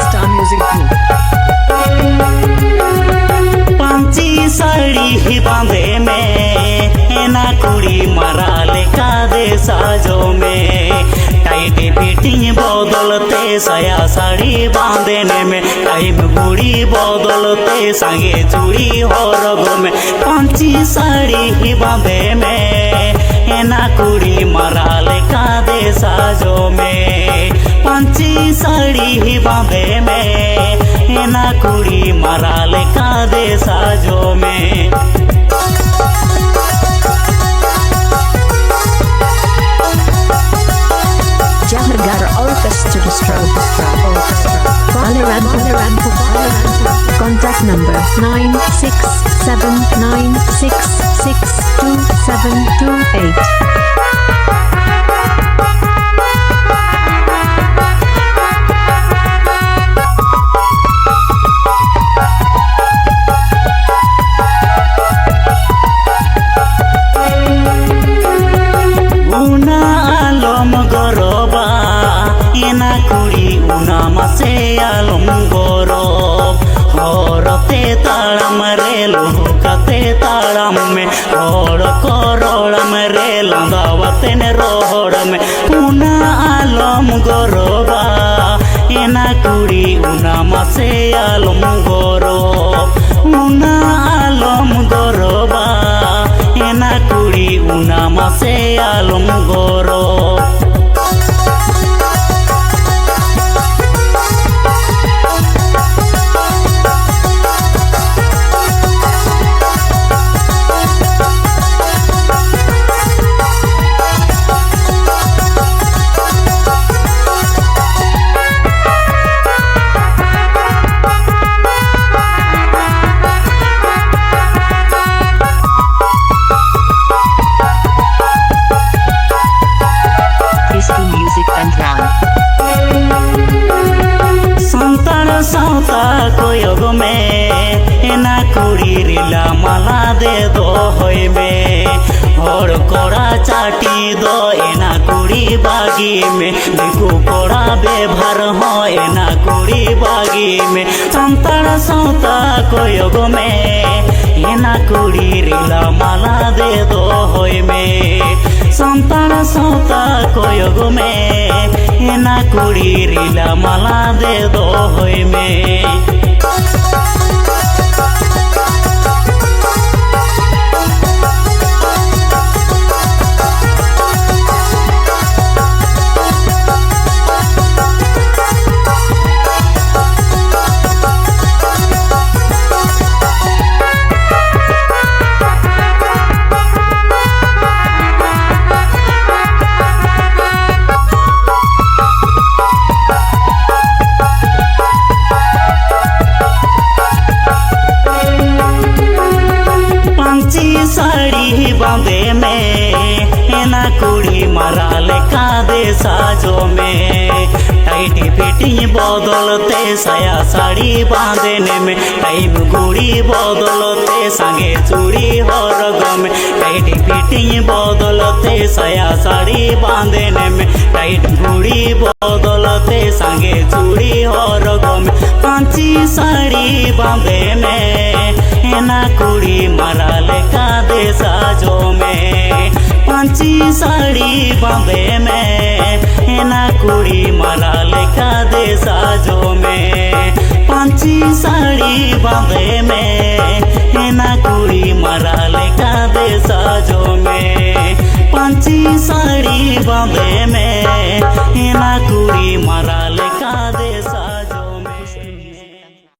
Star Music Group. Panchi sari ही बांधे में ना कुड़ी मराले का दे साजो में टाइट फिटिंग बदलते साया साड़ी बांधने में टाइम गुड़ी बदलते संगे चूड़ी हरगो में पांची साड़ी ही बांधे में ना कुड़ी मराले का दे साजो में पांची साड़ी ही बांधे में ना कुड़ी मराले का दे साजो में Jahargara Orchestra. Balaram. Contact number 9679662728. आलम गौरव हरते ताड़म रे लुकाते ताड़म में हर करोड़म रे लंदावते ने रोहड़ में उना आलम गौरवा एना कुड़ी उना मासे आलम गौरव उना आलम गौरवा एना कुड़ी उना मासे आलम गौरव कोयोग में एना कुड़ी रिला माला दे दो होय में और कोड़ा चाटी दो एना कुड़ी बागी में देखो कोड़ा बेभर हो एना कुड़ी बागी में संतान सौता कोयोग में एना कुड़ी रिला माला दे दो होय में संतान सौता कोयोग में एना कुड़ी रिला माला दे दो होय में साड़ी बांधे में ना कुड़ी मराले का दे साजो में टाइट फिटिंग बदलते साया साड़ी बांधने में टाइम गुड़ी बदलते संगे चूड़ी हरगो में टाइट फिटिंग बदलते साया साड़ी बांधने में टाइट गुड़ी बदलते संगे चूड़ी हरगो में पांची साड़ी बांधे में ना कुड़ी मराले का दे साजो में पांची साड़ी बांधे में ना कुड़ी मराले का दे साजो में पांची साड़ी बांधे में ना कुड़ी मराले का दे साजो में पांची साड़ी बांधे